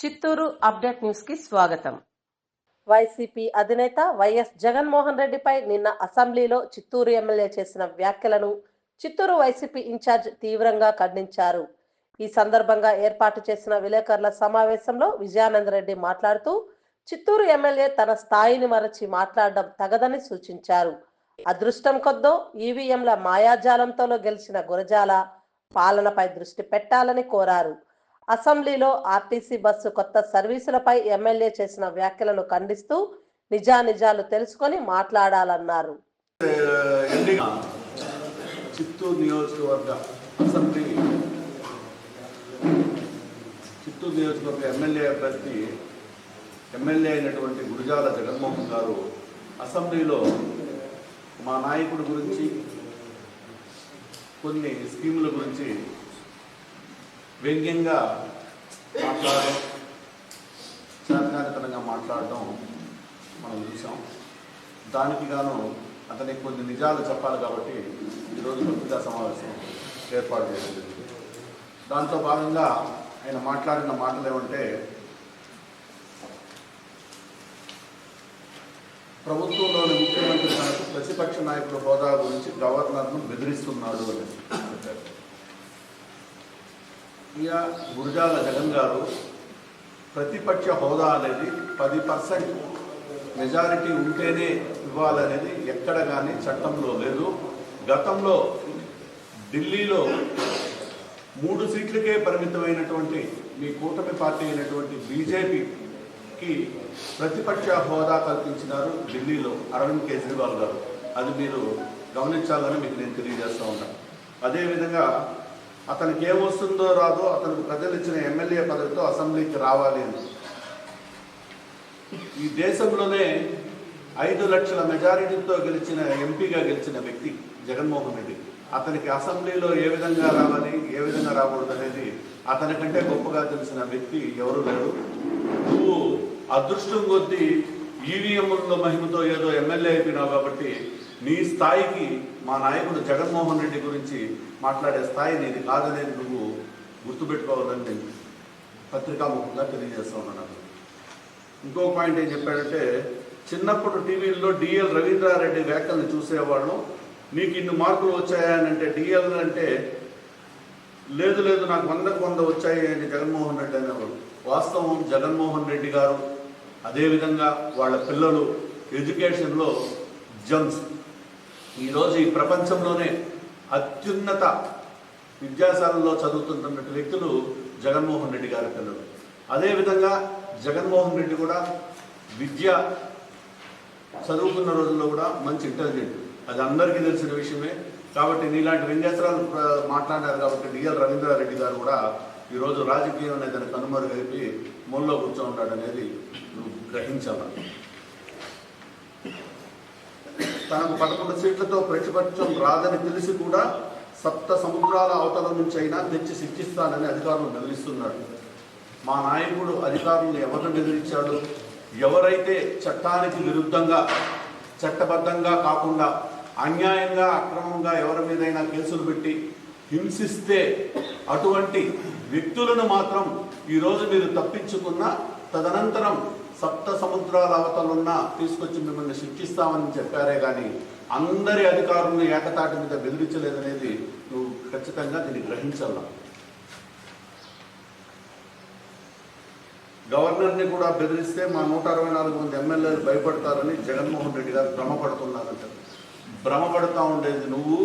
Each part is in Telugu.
చిత్తూరు అప్డేట్ న్యూస్ కి స్వాగతం. వైసీపీ అధినేత వైఎస్ జగన్మోహన్ రెడ్డిపై నిన్న అసెంబ్లీలో చిత్తూరు ఎమ్మెల్యే చేసిన వ్యాఖ్యలను చిత్తూరు వైసీపీ ఇన్ఛార్జ్ తీవ్రంగా ఖండించారు. ఈ సందర్భంగా ఏర్పాటు చేసిన విలేకరుల సమావేశంలో విజయానందరెడ్డి మాట్లాడుతూ చిత్తూరు ఎమ్మెల్యే తన స్థాయిని మరచి మాట్లాడడం తగదని సూచించారు. అదృష్టం కొద్దో ఈవీఎంల మాయాజాలంతో గెలిచిన గురజాల పాలనపై దృష్టి పెట్టాలని కోరారు. అసెంబ్లీలో ఆర్టీసీ బస్సు కొత్త సర్వీసులపై ఎమ్మెల్యే చేసిన వ్యాఖ్యలను ఖండిస్తూ నిజానిజాలు తెలుసుకొని మాట్లాడాలన్నారు. చిత్తూరు నియోజకవర్గ అసెంబ్లీ చిత్తూరు నియోజకవర్గ ఎమ్మెల్యే అభ్యర్థి ఎమ్మెల్యే అయినటువంటి గురజాల జగన్మోహన్ గారు అసెంబ్లీలో మా నాయకుడి గురించి కొన్ని స్కీముల గురించి వ్యంగ్యంగా మాట్లాడడం, చారిత్రాత్మకంగా మాట్లాడడం మనం చూసాం. దానికి గాను అతనికి కొన్ని నిజాలు చెప్పాలి కాబట్టి ఈరోజు పత్రికా సమావేశం ఏర్పాటు చేసింది. దాంతో భాగంగా ఆయన మాట్లాడిన మాటలు ఏమంటే, ప్రభుత్వంలోని ముఖ్యమంత్రి తనకు ప్రతిపక్ష నాయకుల హోదా గురించి గవర్నర్ను బెదిరిస్తున్నాడు అని చెప్పారు. ఇక గురజాల జగన్ గారు ప్రతిపక్ష హోదా అనేది 10% మెజారిటీ ఉంటేనే ఇవ్వాలనేది ఎక్కడ కానీ చట్టంలో లేదు. గతంలో ఢిల్లీలో 3 సీట్లకే పరిమితమైనటువంటి మీ కూటమి పార్టీ అయినటువంటి బీజేపీకి ప్రతిపక్ష హోదా కల్పించినారు ఢిల్లీలో అరవింద్ కేజ్రీవాల్ గారు. అది మీరు గమనించాలని మీకు నేను తెలియజేస్తూ ఉంటాను. అదేవిధంగా అతనికి ఏమొస్తుందో రాదో అతనికి ప్రజలు ఇచ్చిన ఎమ్మెల్యే పదవితో అసెంబ్లీకి రావాలి అని ఈ దేశంలోనే 5 లక్షల మెజారిటీతో గెలిచిన ఎంపీగా గెలిచిన వ్యక్తి జగన్మోహన్ రెడ్డి. అతనికి అసెంబ్లీలో ఏ విధంగా రావాలి, ఏ విధంగా రాకూడదు అనేది అతనికంటే గొప్పగా తెలిసిన వ్యక్తి ఎవరు లేరు. నువ్వు అదృష్టం కొద్దీ ఈవీఎంల మహిమతో ఏదో ఎమ్మెల్యే అయిపోయినావు కాబట్టి నీ స్థాయికి మా నాయకుడు జగన్మోహన్ రెడ్డి గురించి మాట్లాడే స్థాయి నీది కాదనేది నువ్వు గుర్తుపెట్టుకోవాలని నేను పత్రికాముఖంగా తెలియజేస్తా ఉన్నాను. ఇంకో పాయింట్ ఏం చెప్పాడంటే, చిన్నప్పుడు టీవీల్లో డిఎల్ రవీంద్రారెడ్డి వ్యాఖ్యలను చూసేవాళ్ళం. నీకు ఇన్ని మార్కులు వచ్చాయని అంటే డిఎల్ అంటే లేదు నాకు 100కు 100 వచ్చాయి అని జగన్మోహన్ రెడ్డి అనేవాడు. వాస్తవం జగన్మోహన్ రెడ్డి గారు అదేవిధంగా వాళ్ళ పిల్లలు ఎడ్యుకేషన్లో జమ్స్. ఈరోజు ఈ ప్రపంచంలోనే అత్యున్నత విద్యాశాలలో చదువుతున్నటువంటి వ్యక్తులు జగన్మోహన్ రెడ్డి గారి పిల్లలు. అదేవిధంగా జగన్మోహన్ రెడ్డి కూడా విద్య చదువుకున్న రోజుల్లో కూడా మంచి ఇంటెలిజెంట్, అది అందరికీ తెలిసిన విషయమే. కాబట్టి నీలాంటి వ్యంగ్యాస్త్రాలు మాట్లాడారు కాబట్టి డిఎల్ రవీంద్రారెడ్డి గారు కూడా ఈరోజు రాజకీయం అనేది దాన్ని కనుమరుగైపోయి మూలలో కూర్చో ఉంటాడు అనేది నువ్వు గ్రహించాలి. తనకు 11 సీట్లతో ప్రతిపక్షం రాదని తెలిసి కూడా 7 సముద్రాల అవతల నుంచి అయినా తెచ్చి శిక్షిస్తానని అధికారులు బెదిరిస్తున్నాడు. మా నాయకుడు అధికారులను ఎవరిని బెదిరించాడు? ఎవరైతే చట్టానికి విరుద్ధంగా, చట్టబద్ధంగా కాకుండా అన్యాయంగా, అక్రమంగా ఎవరి మీదైనా కేసులు పెట్టి హింసిస్తే అటువంటి వ్యక్తులను మాత్రం ఈరోజు మీరు తప్పించుకున్న తదనంతరం 7 సముద్రాల అవతలున్నా తీసుకొచ్చి మిమ్మల్ని శిక్షిస్తామని చెప్పారే కానీ అందరి అధికారులను ఏకతాటి మీద బెదిరించలేదనేది నువ్వు ఖచ్చితంగా దీన్ని గ్రహించాలా. గవర్నర్ని కూడా బెదిరిస్తే మా 164 మంది ఎమ్మెల్యేలు భయపడతారని జగన్మోహన్ రెడ్డి గారు భ్రమపడుతున్నారంట. భ్రమపడుతూ ఉండేది నువ్వు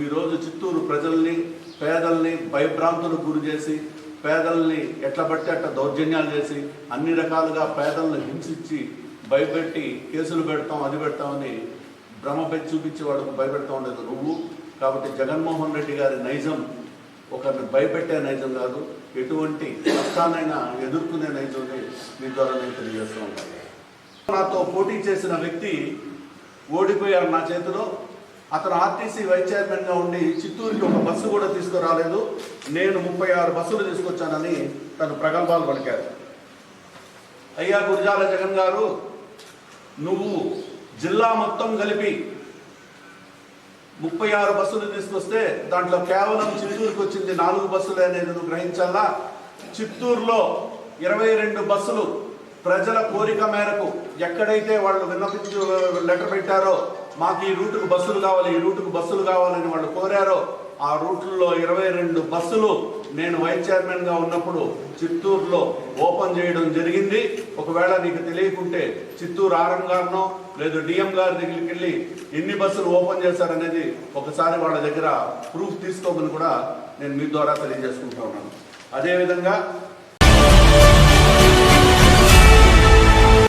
ఈరోజు చిత్తూరు ప్రజల్ని, పేదల్ని భయభ్రాంతులకు గురి చేసి, పేదల్ని ఎట్లా పట్టి అట్లా దౌర్జన్యాలు చేసి అన్ని రకాలుగా పేదలను హింసించి భయపెట్టి కేసులు పెడతాం, అది పెడతామని భ్రమపెట్టి చూపించి వాడికి భయపెడతా ఉండేది నువ్వు. కాబట్టి జగన్మోహన్ రెడ్డి గారి నైజం ఒకరిని భయపెట్టే నైజం కాదు, ఎటువంటి కష్టానైనా ఎదుర్కొనే నైజంని మీ ద్వారా నేను తెలియజేస్తూ ఉంటాను. నాతో పోటీ చేసిన వ్యక్తి ఓడిపోయాడు నా చేతిలో. అతను ఆర్టీసీ వైస్ చైర్మన్గా ఉండి చిత్తూరుకి ఒక బస్సు కూడా తీసుకురాలేదు. నేను 36 బస్సులు తీసుకొచ్చానని తను ప్రగల్భాలు పలికారు. అయ్యా గురజాల జగన్ గారు, నువ్వు జిల్లా మొత్తం కలిపి 36 బస్సులు తీసుకొస్తే దాంట్లో కేవలం చిత్తూరుకు వచ్చింది 4 బస్సులు అనేది నువ్వు గ్రహించాలా. చిత్తూరులో 22 బస్సులు ప్రజల కోరిక మేరకు ఎక్కడైతే వాళ్ళు విన్నపించు లెటర్ పెట్టారో మాకు ఈ రూటుకు బస్సులు కావాలి, ఈ రూటుకు బస్సులు కావాలని వాళ్ళు కోరారో ఆ రూట్లలో 22 బస్సులు నేను వైస్ చైర్మన్గా ఉన్నప్పుడు చిత్తూరులో ఓపెన్ చేయడం జరిగింది. ఒకవేళ నీకు తెలియకుంటే చిత్తూరు ఆర్ఎం గారినో లేదు డిఎం గారి దగ్గరికి వెళ్ళి ఎన్ని బస్సులు ఓపెన్ చేశారనేది ఒకసారి వాళ్ళ దగ్గర ప్రూఫ్ తీసుకోమని కూడా నేను మీ ద్వారా తెలియజేసుకుంటా ఉన్నాను. అదేవిధంగా